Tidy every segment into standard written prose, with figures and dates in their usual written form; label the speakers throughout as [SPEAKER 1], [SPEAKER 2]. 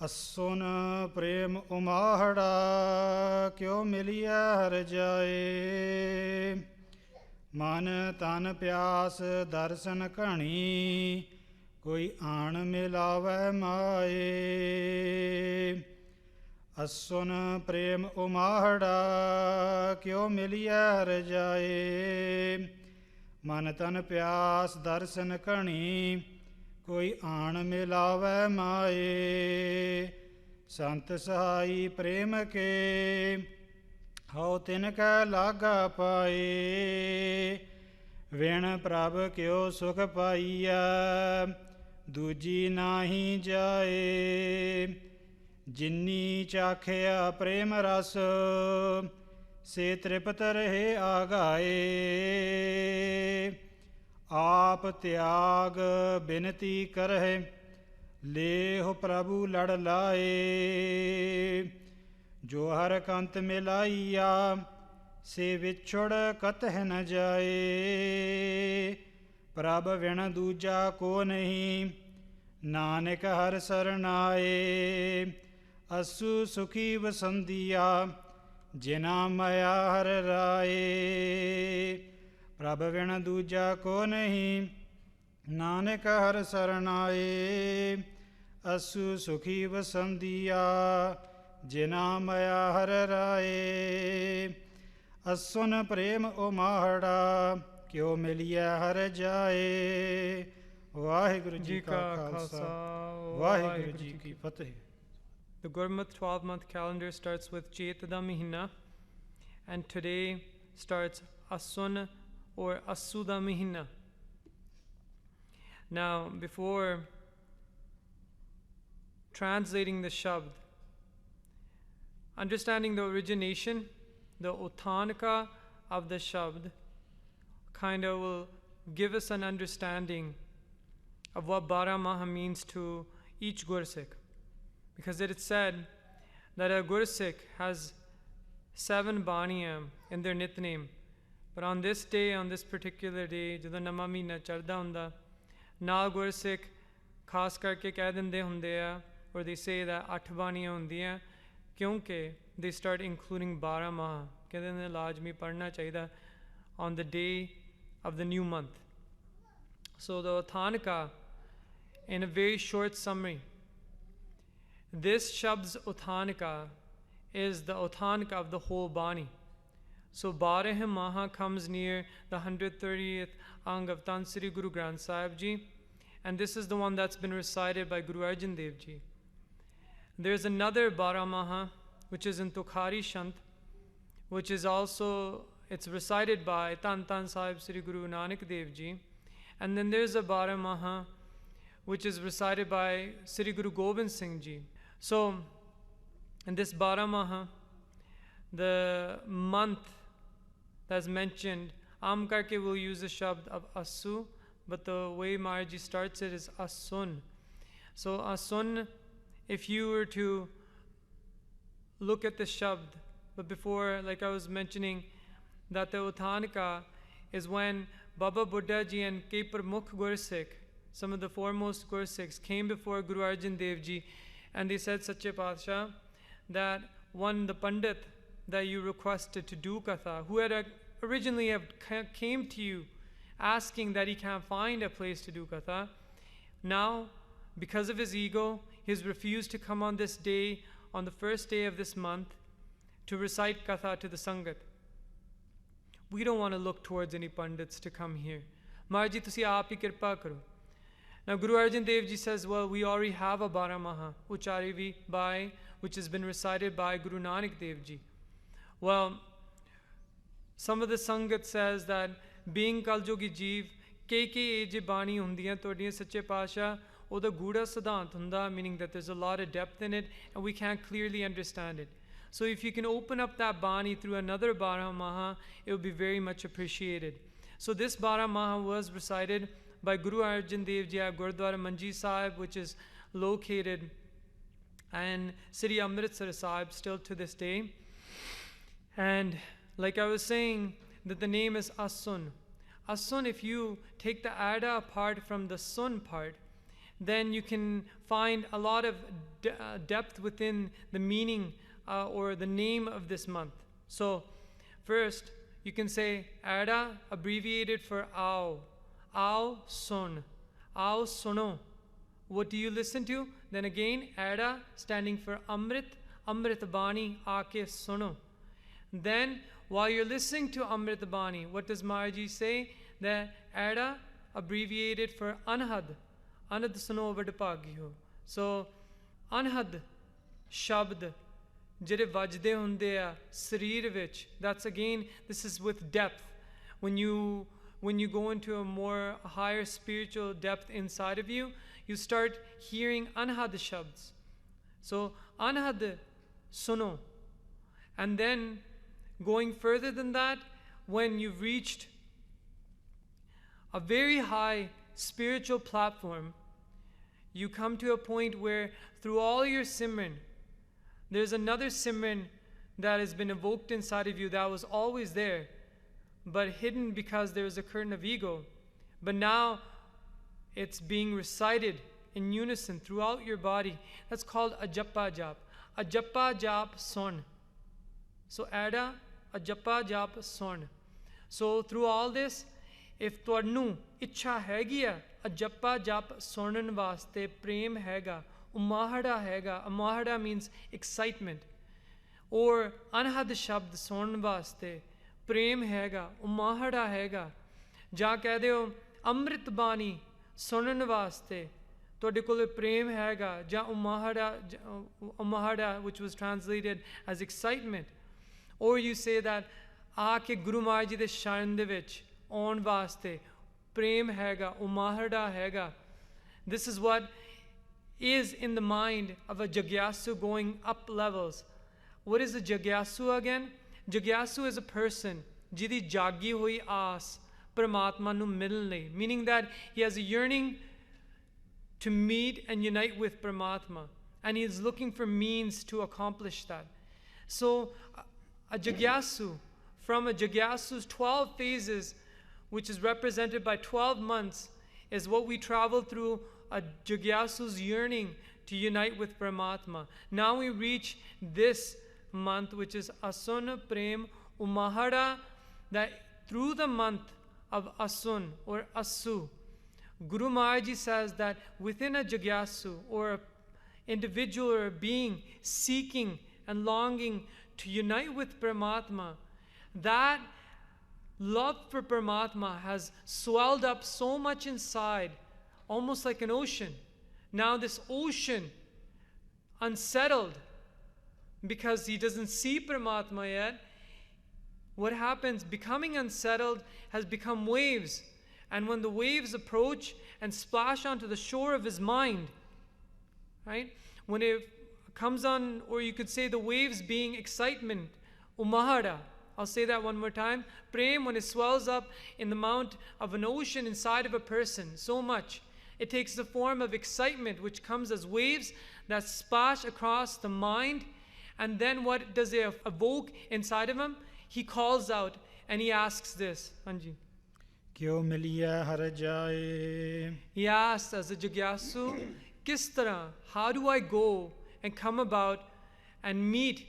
[SPEAKER 1] ਅਸੁਨ ਪ੍ਰੇਮ ਉਮਾਹੜਾ ਕਿਉ ਮਿਲਿਆ ਹਰ ਜਾਏ। ਮਨ ਤਨ ਪਿਆਸ ਦਰਸ਼ਨ ਘਣੀ ਕੋਈ ਆਣ ਮਿਲਾਵੈ ਮਾਏ। ਅਸੁਨ ਪ੍ਰੇਮ ਉਮਾਹੜਾ ਕਿਉ ਮਿਲਿਆ ਹਰ ਜਾਏ। ਮਨ ਤਨ ਪਿਆਸ ਦਰਸ਼ਨ ਘਣੀ ਕੋਈ ਆਣ ਮਿਲਾਵੈ ਮਾਏ। ਸੰਤ ਸਹਾਈ ਪ੍ਰੇਮ ਕੇ ਹਉ ਤਿਨ ਕੈ ਲਾਗਾ ਪਾਏ। ਵਿਣ ਪ੍ਰਭ ਕਿਉ ਸੁਖ ਪਾਈਐ ਦੂਜੀ ਨਾਹੀ ਜਾਏ। ਜਿਨੀ ਚਾਖਿਆ ਪ੍ਰੇਮ ਰਸ ਸੇ ਤ੍ਰਿਪਤ ਰਹੇ ਆਗਾਏ। ਆਪ ਤਿਆਗ ਬਿਨਤੀ ਕਰਹਿ ਲੇਹੁ ਪ੍ਰਭੂ ਲੜ ਲਾਏ। ਜੋ ਹਰ ਕੰਤ ਮਿਲਾਈਆ ਸੇ ਵਿਛੁੜ ਕਤਹਿ ਨ ਜਾਏ। ਪ੍ਰਭ ਵਿਣ ਦੂਜਾ ਕੋ ਨਹੀਂ ਨਾਨਕ ਹਰ ਸਰਨਾਏ। ਅਸੂ ਸੁਖੀ ਵਸੰਦੀਆ ਜਿਨਾ ਮਾਇਆ ਹਰ ਰਾਏ। ਪ੍ਰਭ ਵਿਣ ਦੂਜਾ ਕੋ ਨਹੀਂ ਨਾਨਕ ਹਰ ਸਰਨਾਏ। ਅਸੂ ਸੁਖੀ ਵਸੰਦੀਆ ਜਿਨਾ ਮਾਇਆ ਹਰ ਰਾਏ। ਅਸੁਨ ਪ੍ਰੇਮ ਉਮਾਹੜਾ ਕਿਉ ਮਿਲਿਆ ਹਰ ਜਾਏ। ਵਾਹਿਗੁਰੂ ਜੀ ਕਾ ਖਾਲਸਾ ਵਾਹਿਗੁਰੂ ਜੀ ਕੀ ਫਤਿਹ।
[SPEAKER 2] The Gurmat 12-month calendar starts with Chet da Mahina, and today starts Asun or Asu da Mahina. Now, before translating the Shabd, understanding the origination, the Uttanaka of the Shabd kind of will give us an understanding of what Barah Maha means to each Gursikh. Because it is said that a Gursikh has 7 Baniyam in their Nitnem. But on this day, on this particular day, ਜਦੋਂ ਨਵਾਂ ਮਹੀਨਾ ਚੜ੍ਹਦਾ ਹੁੰਦਾ, ਨਾਲ Gursikh ਖਾਸ ਕਰਕੇ ਕਹਿ ਦਿੰਦੇ ਹੁੰਦੇ ਆ, or they say that 8 ਬਾਣੀਆਂ ਹੁੰਦੀਆਂ ਕਿਉਂਕਿ they start including Barah Maha. ਕਹਿੰਦੇ ਨੇ ਲਾਜ਼ਮੀ ਪੜ੍ਹਨਾ ਚਾਹੀਦਾ on the day of the new month. So the Uttanaka, in a very short summary, this Shabd's Uttanaka is the Uttanaka of the whole Bani. So Barah Maha comes near the 130th Ang of Tan Sri Guru Granth Sahib Ji, and this is the one that's been recited by Guru Arjan Dev Ji. There's another Baramaha which is in Tukhari Shant, which is also, it's recited by Tan Tan Sahib Sri Guru Nanak Dev Ji. And then there's a Baramaha which is recited by Sri Guru Gobind Singh Ji. So, in this Baramaha, the month that's mentioned, Am karke will use the shabd of Asu, but the way Maharaji starts it is Asun. So, Asun, if you were to look at the shabd, but before, like I was mentioning, that the Uttanaka is when Baba Buddha Ji and Kei Pramukh Gursikh, some of the foremost Gursikhs, came before Guru Arjan Dev Ji, and they said, Sache Padshah, that one, the Pandit that you requested to do Katha, who had originally came to you asking that he can't find a place to do Katha, now, because of his ego, he's refused to come on this day, on the first day of this month, to recite Katha to the Sanghat. We don't want to look towards any Pandits to come here. Maharaji, tusi aap hi kirpa karo. Now Guru Arjan Dev Ji says, well, we already have a Baramaha, Ucharivi Bhai, which has been recited by Guru Nanak Dev Ji. Well, some of the Sanghat says that being Kaljogi Jeev, ke je bani hundiyan todiyan Sache Pasha, oda Guda Siddhant hunda, meaning that there's a lot of depth in it and we can't clearly understand it. So if you can open up that Bani through another Baramaha, it will be very much appreciated. So this Baramaha was recited by Guru Arjan Dev Ji at Gurdwara Manji Sahib, which is located in Sri Amritsar Sahib still to this day. And like I was saying, that the name is Asun. Asun, if you take the Ada apart from the Sun part, then you can find a lot of depth within the meaning or the name of this month. So first, you can say Ada, abbreviated for Ao. Ao Sun. Ao Suno. What do you listen to? Then again, Ada, standing for Amrit. Amrit Bani Aake Suno. Then, while you're listening to Amrit Bani, what does Maharaji say? The Ada, abbreviated for Anhad. Anhad Suno Vadpagyo. So, Anhad Shabd, ਜਿਹੜੇ ਵੱਜਦੇ ਹੁੰਦੇ ਆ ਸਰੀਰ ਵਿੱਚ, that's again, this is with depth. When you go into a more higher spiritual depth inside of you, you start hearing anhad shabds. So anhad suno. And then going further than that, when you've reached a very high spiritual platform, you come to a point where through all your simran, there's another simran that has been evoked inside of you that was always there, but hidden because there was a curtain of ego. But now it's being recited in unison throughout your body. That's called a japa jap. A japa jap son. So Ada, a japa jap son. So through all this, if tuanu ichha hegi hai, a japa jap sonan vaste prem hega, Umaahrhaa hega. Umaahrhaa means excitement. Or anhad shabd son vaste prem hega, Umaahrhaa hega. Ja keh deo amrit bani sunan vaste tode kol prem hega. Ja Umaahrhaa, which was translated as excitement. Or you say that aake Guru Maharaj ji de sharan de vich aun vaste prem hega, Umaahrhaa hega. This is what is in the mind of a Jagyasu going up levels. What is a Jagyasu again? Jagyasu is a person jidi jagi hui aas Paramatma nu milne, meaning that he has a yearning to meet and unite with Paramatma, and he is looking for means to accomplish that. So a Jagyasu, from a Jagyasu's 12 phases, which is represented by 12 months, is what we travel through a Jagyasu's yearning to unite with Paramatma. Now we reach this month, which is Asun Prem Umaahrhaa, that through the month of Asun or Asu, Guru Maharaj Ji says that within a Jagyasu or an individual or a being seeking and longing to unite with Paramatma, that love for Paramatma has swelled up so much inside, almost like an ocean. Now this ocean, unsettled because he doesn't see Paramatma yet, what happens, becoming unsettled, has become waves. And when the waves approach and splash onto the shore of his mind, right? When it comes on, or you could say the waves being excitement, Umaahrhaa. I'll say that one more time. Prem, when it swells up in the mount of an ocean inside of a person so much, it takes the form of excitement, which comes as waves that splash across the mind. And then what does it evoke inside of him? He calls out and he asks this. Anji.
[SPEAKER 1] Kyo miliya har jaye.
[SPEAKER 2] He asks as a Jagyasu, Kis tarah, how do I go and come about and meet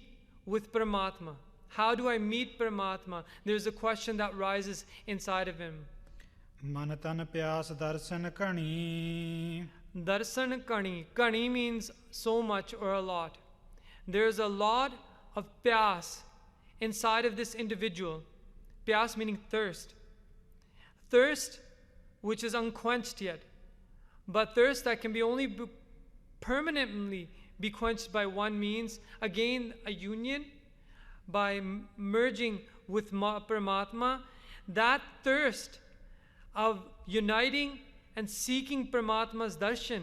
[SPEAKER 2] with Paramatma? How do I meet Paramatma? There's a question that rises inside of him.
[SPEAKER 1] Man tan pyas darshan kani.
[SPEAKER 2] Darshan kani. Kani means so much or a lot. There's a lot of pyas inside of this individual. Pyas meaning thirst. Thirst which is unquenched yet. But thirst that can be only permanently be quenched by one means, again a union, by merging with Paramatma. That thirst of uniting and seeking Paramatma's darshan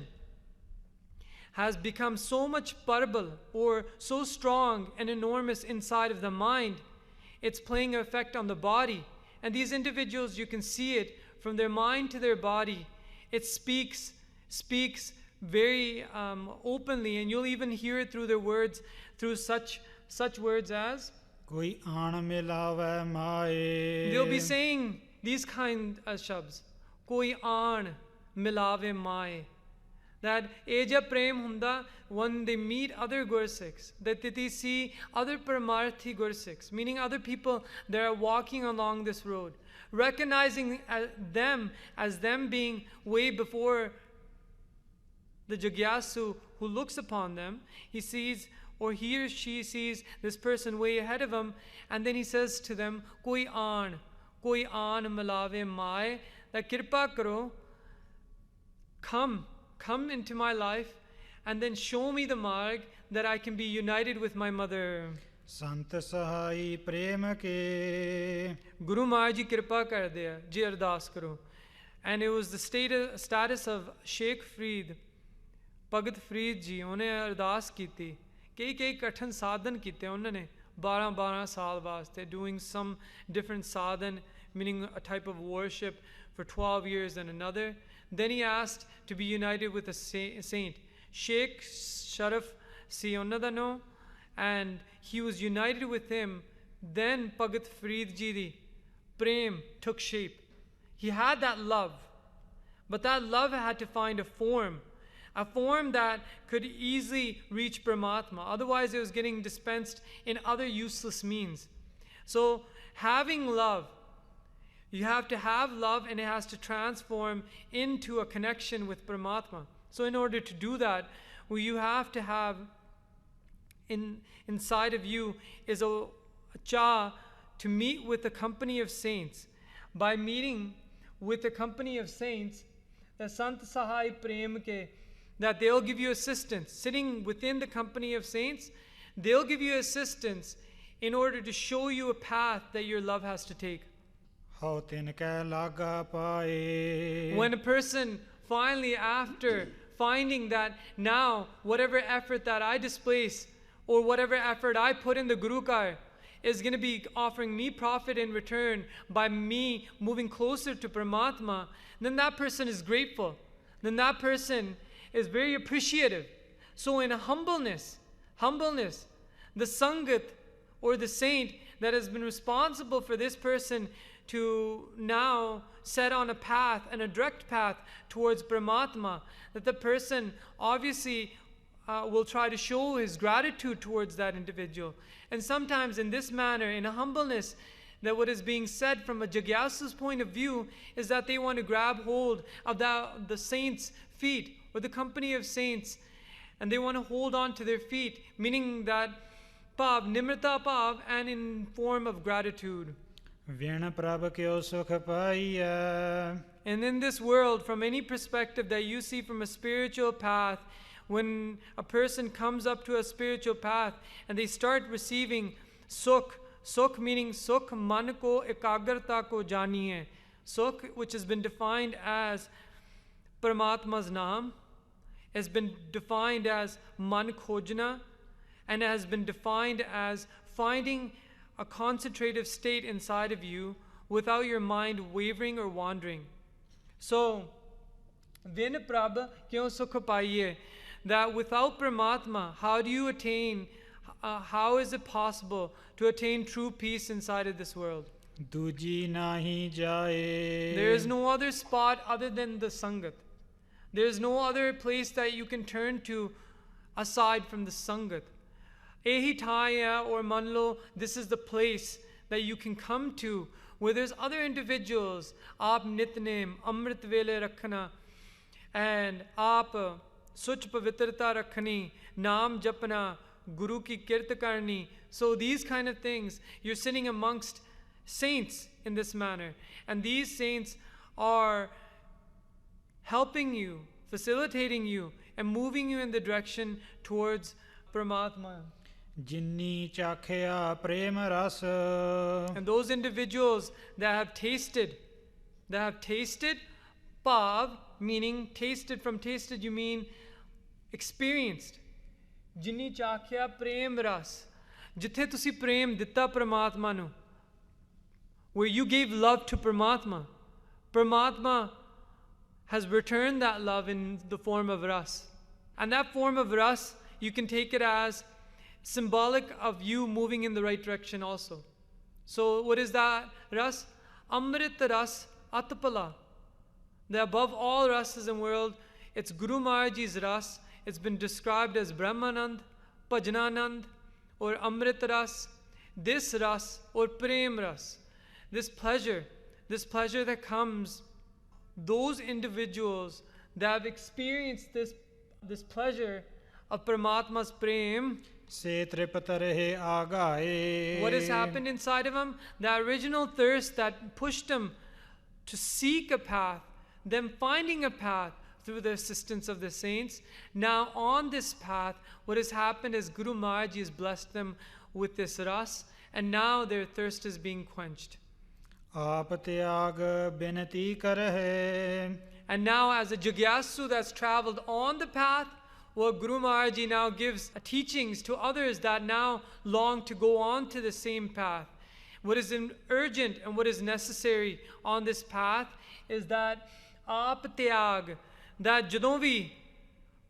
[SPEAKER 2] has become so much parbal or so strong and enormous inside of the mind, it's playing an effect on the body. And these individuals, you can see it from their mind to their body. It speaks very openly, and you'll even hear it through their words, through such words as
[SPEAKER 1] Koi aan milave maaye.
[SPEAKER 2] They'll be saying these kind of shabds. Koi aan milave maaye. that eja prem hunda when they meet other Gursikhs, that they see other Paramarthi Gursikhs, meaning other people that are walking along this road, recognizing them as them being way before the Jagyasu who looks upon them. He sees, or he or she sees this person way ahead of him, and then he says to them, koi aan milave mai, that kirpa karo, come into my life, and then show me the marg that I can be united with my mother.
[SPEAKER 1] Sant sahai prem ke.
[SPEAKER 2] Guru Maharaj ji kirpa kar diya, ji ardas karo. And it was the status of Sheikh Freed, Bhagat Freed ji, ਉਹਨੇ ਅਰਦਾਸ ਕੀਤੀ ਕਈ ਕਠਨ ਸਾਧਨ ਕੀਤੇ ਉਹਨਾਂ ਨੇ 12 ਸਾਲ ਵਾਸਤੇ, doing some different sadhan, meaning a type of worship, for 12 years and another. Then he asked to be united with a saint, Sheikh Sharaf si ਉਹਨਾਂ ਦਾ ਨਾਂ, and he was united with him. Then Bhagat Freed ji di Prem took shape. He had that love, but that love had to find a form that could easily reach Paramatma. Otherwise, it was getting dispensed in other useless means. So, having love, you have to have love, and it has to transform into a connection with Paramatma. So, in order to do that, well, you have to have inside of you is a cha to meet with the company of saints. By meeting with the company of saints, the Sant Sahai Prem ke, that they'll give you assistance. Sitting within the company of saints, they'll give you assistance in order to show you a path that your love has to take.
[SPEAKER 1] When
[SPEAKER 2] a person finally, after finding that now whatever effort that I displace or whatever effort I put in the Gurukar is going to be offering me profit in return by me moving closer to Paramatma, then that person is grateful. Then that person is very appreciative. So in humbleness, the Sanghat or the saint that has been responsible for this person to now set on a path and a direct path towards Paramatma, that the person obviously will try to show his gratitude towards that individual. And sometimes in this manner, in a humbleness, that what is being said from a Jagyasu's point of view is that they want to grab hold of the saint's feet or the company of saints, and they want to hold on to their feet, meaning that pav, nimrata pav, and in form of gratitude. And in this world, from any perspective that you see from a spiritual path, when a person comes up to a spiritual path and they start receiving sukh meaning sukh man ko ekagrata ko janiye, sukh which has been defined as Paramatma's naam, has been defined as man khojna, and has been defined as finding a concentrative state inside of you without your mind wavering or wandering. So, vin prabh kyon sukh paiye, that without Paramatma, how do you attain, how is it possible to attain true peace inside of this world? There is no other spot other than the Sanghat. There is no other place that you can turn to aside from the Sanghat. Ehi thaya or manlo, this is the place that you can come to where there's other individuals. Aap nitnem, amrit vele rakhna, and aap such pavitrata rakhni, naam japna, guru ki kirt karni. So these kind of things, you're sitting amongst saints in this manner. And these saints are helping you, facilitating you, and moving you in the direction towards Paramatma. And those individuals that have tasted, pav, meaning tasted, from tasted you mean experienced. Jinni chakhya prem ras, jithe tusi prem ditta Paramatma nu, where you gave love to Paramatma, Paramatma has returned that love in the form of ras. And that form of ras, you can take it as symbolic of you moving in the right direction also. So what is that ras? Amrit ras atpala. The above all rasas in the world It's Guru Maharaj Ji's ras. It's been described as Brahmanand, Bhajananand, or Amrit ras. This ras or Prem ras, this pleasure that comes, those individuals that have experienced this pleasure of Paramatma's Prem, what has happened inside of him? The original thirst that pushed him to seek a path, them finding a path through the assistance of the saints. Now on this path, what has happened is Guru Maharaj has blessed them with this ras, and now their thirst is being quenched. And now as a Jagyasu that's traveled on the path, well, Guru Maharaj Ji now gives teachings to others that now long to go on to the same path. What is urgent and what is necessary on this path is that aap tyag, that jadon vi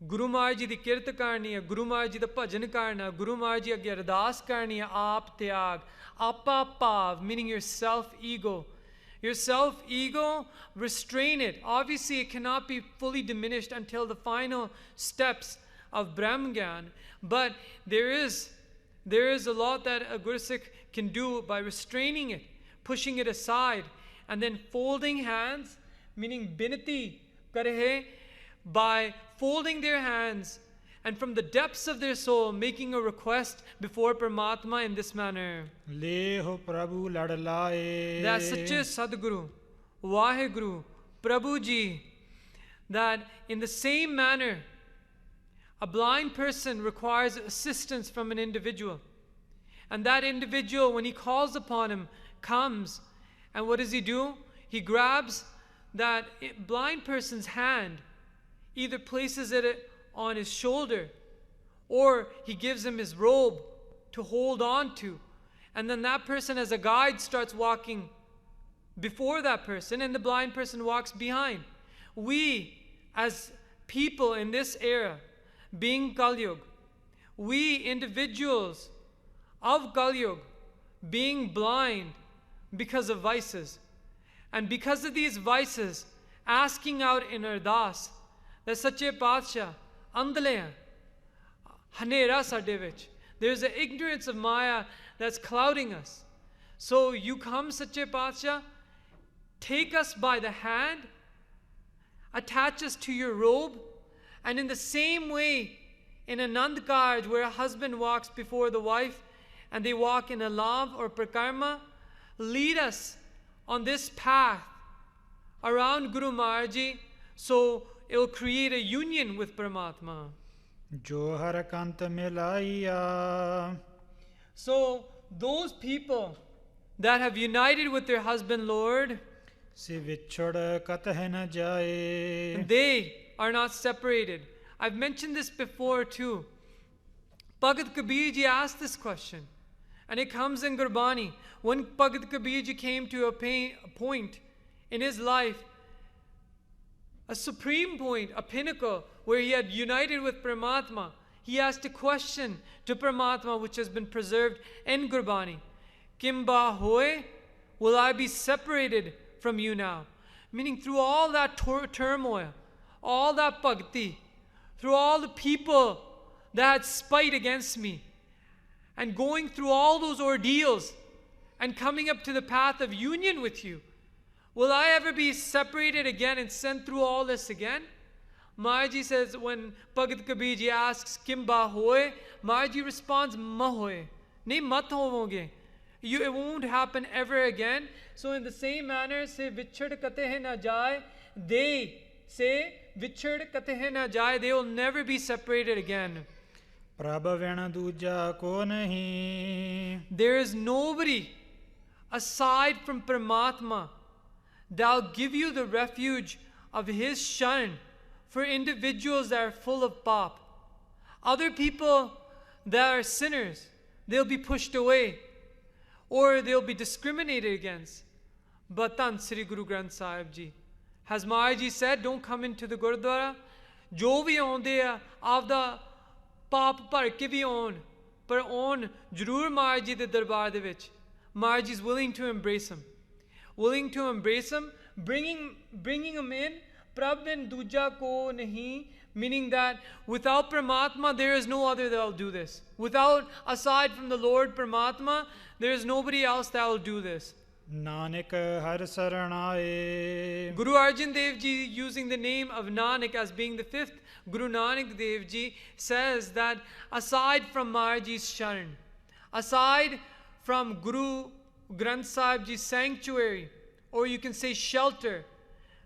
[SPEAKER 2] Guru Maharaj Ji di kirt karni hai, Guru Maharaj Ji da bhajan karna, Guru Maharaj Ji age ardas karni hai, aap tyag, apa pav, meaning your self-ego. Your self-ego, restrain it. Obviously, it cannot be fully diminished until the final steps of Brahmgyan. But there is a lot that a Gursikh can do by restraining it, pushing it aside, and then folding hands, meaning binati karehe, by folding their hands and from the depths of their soul making a request before Paramatma in this manner.
[SPEAKER 1] Leho Prabhu ladlaye.
[SPEAKER 2] That Sache Sadguru, Vaheguru, Prabhu Ji, that in the same manner, a blind person requires assistance from an individual. And that individual, when he calls upon him, comes. And what does he do? He grabs that blind person's hand, either places it on his shoulder, or he gives him his robe to hold on to. And then that person as a guide starts walking before that person, and the blind person walks behind. We as people in this era, being Kalyug, we individuals of Kalyug, being blind because of vices, and because of these vices, asking out in ardas that Sache Paatshah, Andale, Hanera Sade vich. There's an ignorance of Maya that's clouding us. So you come, Sache Paatshah, take us by the hand, attach us to your robe, and in the same way, in a Nand Karj where a husband walks before the wife and they walk in a lav or prakarma, lead us on this path around Guru Maharaj Ji, so it will create a union with Paramatma.
[SPEAKER 1] Johar Kant Milaiya.
[SPEAKER 2] So those people that have united with their husband Lord, they are not separated. I've mentioned this before too. Bhagat Kabir Ji asked this question, and it comes in Gurbani. When Bhagat Kabir Ji came to a point in his life, a supreme point, a pinnacle, where he had united with Paramatma, he asked a question to Paramatma which has been preserved in Gurbani. Kimba hoy, will I be separated from you now? Meaning through all that turmoil, all that bhakti, through all the people that had spite against me, and going through all those ordeals and coming up to the path of union with you, will I ever be separated again and sent through all this again? Maharaj says, when Bhagat Kabir Ji asks, Kimba hoy, Maharaj responds, Ma hoy. Nahi mat hovoge. It won't happen ever again. So in the same manner, say vichhad katehe na jaye, they say vichhad katehe na jaye, they will never be separated again.
[SPEAKER 1] Prabhavena duja ko nahi.
[SPEAKER 2] There is nobody aside from Paramatma that will give you the refuge of his sharan for individuals that are full of pap. Other people that are sinners, they'll be pushed away or they'll be discriminated against. But Tan Sri Guru Granth Sahib Ji, has Maharaj Ji said, don't come into the Gurdwara. Jo vi aunde a, avda pap bhar ke vi aun, par aun jarur Maharaj Ji de darbar de vich. Maharaj Ji is willing to embrace him. Willing to embrace him, bringing him in Prab bin duja ko nahi, meaning that without Paramatma there is no other that will do this. Without, aside from the Lord Paramatma, there is nobody else that will do this.
[SPEAKER 1] Nanak har saranaye.
[SPEAKER 2] Guru Arjan Dev Ji, using the name of Nanak as being the fifth Guru Nanak Dev Ji, says that aside from Maharaji's Sharan, aside from Guru Granth Sahib Ji's sanctuary, or you can say shelter,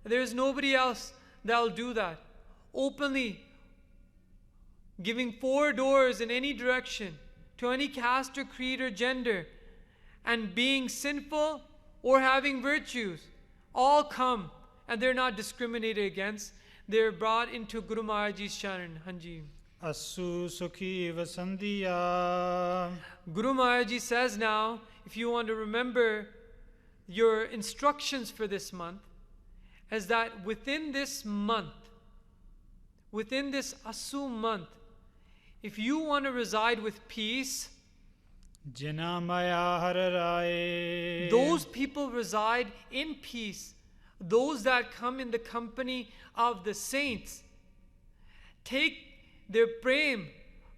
[SPEAKER 2] there is nobody else that will do that. Openly giving 4 doors in any direction to any caste or creed or gender, and being sinful or having virtues, all come and they're not discriminated against. They're brought into Guru Maharaji's Sharan. Hanji.
[SPEAKER 1] Asu sukhi vasandiya.
[SPEAKER 2] Guru Maharaji says now, if you want to remember your instructions for this month, is that within this month, within this Asu month, if you want to reside with peace,
[SPEAKER 1] Jina maya har raye.
[SPEAKER 2] those people reside in peace. Those that come in the company of the saints, take their Prem,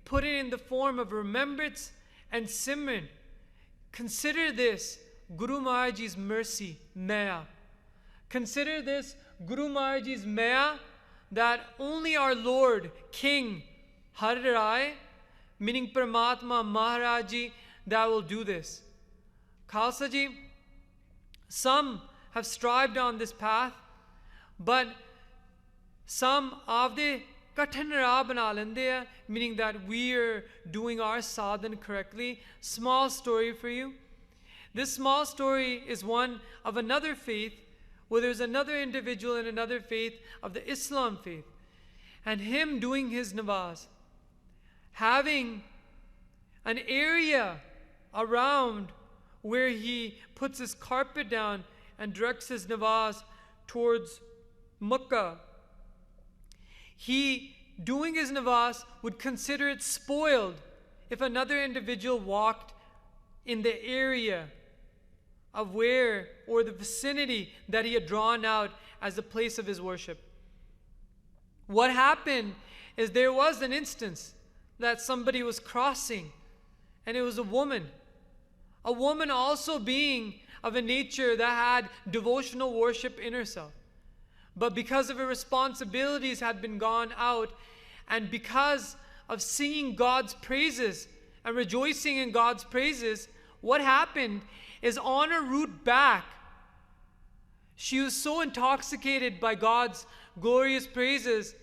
[SPEAKER 2] put it in the form of remembrance and Simran. Consider this Guru Maharaji's mercy, Maya. Consider this Guru Maharaji's Maya, that only our Lord, King, Har Rai, meaning Paramatma Maharaji, that will do this. Khalsa Ji, some have strived on this path, but some avde kathan raah bana lende hai, meaning that we are doing our sadhan correctly. Small story for you. This small story is one of another faith, where there's another individual in another faith of the Islam faith, and him doing his nawaz, having an area around where he puts his carpet down and directs his nawaz towards Makkah. He, doing his nawaz, would consider it spoiled if another individual walked in the area of where, or the vicinity that he had drawn out as the place of his worship. What happened is there was an instance that somebody was crossing, and it was a woman also being of a nature that had devotional worship in herself. But because of her responsibilities had been gone out, and because of singing God's praises and rejoicing in God's praises, what happened is on her route back, she was so intoxicated by God's glorious praises,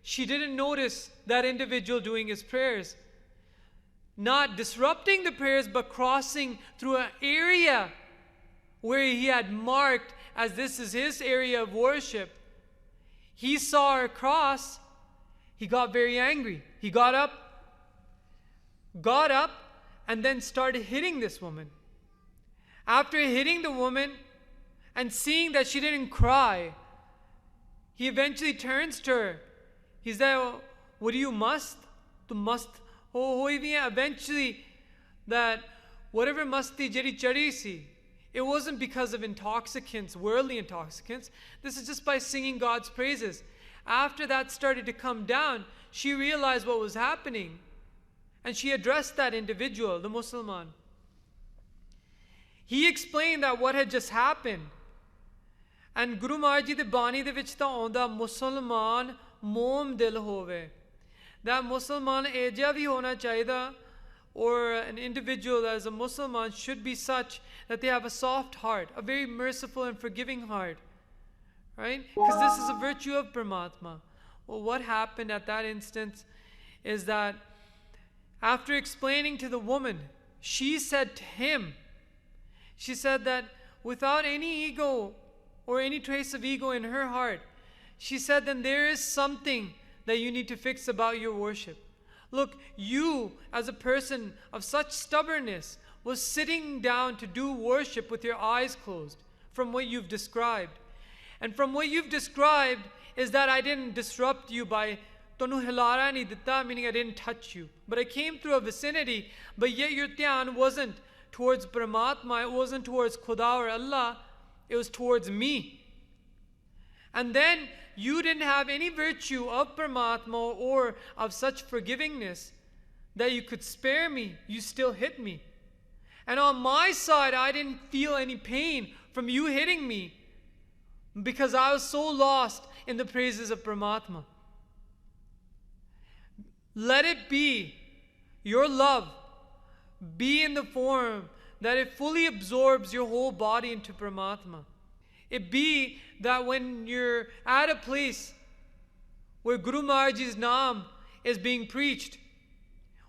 [SPEAKER 2] she didn't notice that individual doing his prayers. Not disrupting the prayers, but crossing through an area where he had marked as this is his area of worship. He saw her cross. He got very angry. He got up, and then started hitting this woman. After hitting the woman and seeing that she didn't cry, he eventually turns to her. He said, what do you must? To must eventually, that whatever masti jari chari si, it wasn't because of intoxicants, worldly intoxicants. This is just by singing God's praises. After that started to come down, she realized what was happening, and she addressed that individual, the Musliman. He explained that what had just happened. And Guru Maharaji de Bani de vich ta aunda Musliman mom dil hove. That Musliman eja bhi hona chahiye, or an individual that is a Musliman should be such that they have a soft heart, a very merciful and forgiving heart. Right? Because this is a virtue of Paramatma. Well, what happened at that instance is that after explaining to the woman, she said to him, she said that without any ego or any trace of ego in her heart, she said, then there is something that you need to fix about your worship. Look, you as a person of such stubbornness was sitting down to do worship with your eyes closed from what you've described. And from what you've described is that I didn't disrupt you by tonu hilara nahi ditta, meaning I didn't touch you. But I came through a vicinity, but yet your dhyan wasn't towards Paramatma, it wasn't towards Khuda or Allah, it was towards me. and then you didn't have any virtue of Paramatma or of such forgivingness that you could spare me, you still hit me. And on my side, I didn't feel any pain from you hitting me because I was so lost in the praises of Paramatma. Let it be, your love, be in the form that it fully absorbs your whole body into Paramatma. It be that when you're at a place where Guru Maharaj's Naam is being preached,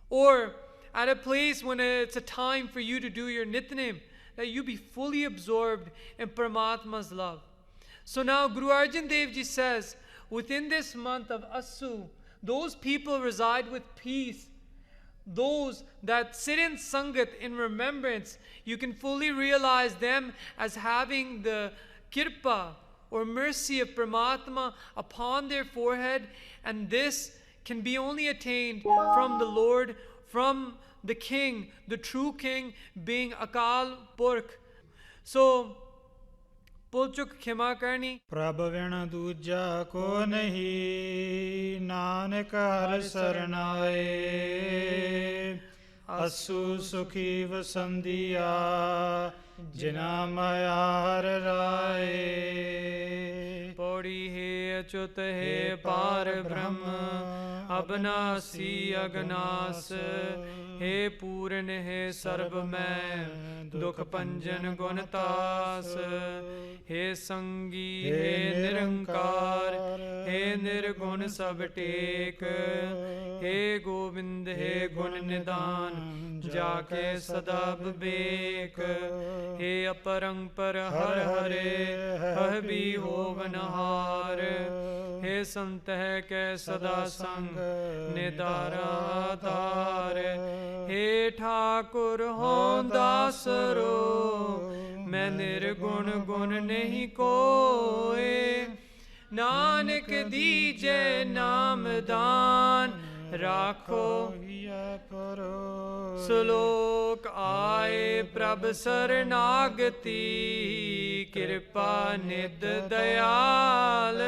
[SPEAKER 2] or at a place when it's a time for you to do your Nityanim, that you be fully absorbed in Paramatma's love. So now Guru Arjan Dev Ji says, within this month of Asun, those people reside with peace. Those that sit in Sanghat in remembrance, you can fully realize them as having the kirpa or mercy of Paramatma upon their forehead, and this can be only attained from the Lord, from the King, the true King, being Akal Purkh. So, Pulchuk Khema Karni.
[SPEAKER 1] Prabh vina dooja ko nahi, Nanak har sarnaye. Asu sukhi vasandiya, Jina maya har raye.
[SPEAKER 2] Pauri he achut he par brahm, Abnasi agnas, he puran he sarv mein, Dukh panjan guntas, he sangi he nirankar, he nirgun sab tek, he govind he gun nidan, जाके सदा विवेक हे अपरंपर हर हरे हह भी होवनहार हे संत है कै सदा संग निदाराधार हे ठाकुर हों दासरो मैं निर्गुण गुण नहीं कोय नानक दीजे नाम दान राखो सुलोक आए प्रभ शरणागति कृपा निध दयाल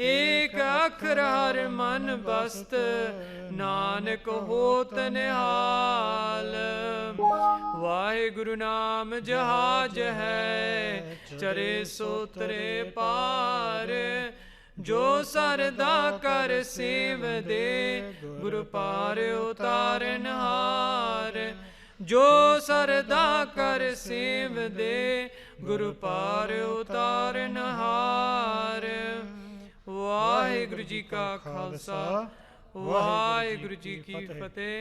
[SPEAKER 2] एक अखर हर मन बस्त नानक होत निहाल वाहिगुरु नाम जहाज है चरे सोतरे पार जो सरदा कर सेव दे गुरु पार उतारन हार जो सरदा कर सेव दे गुरु पार उतारन हार वाहिगुरु जी का खालसा वाहिगुरु जी की फतेह।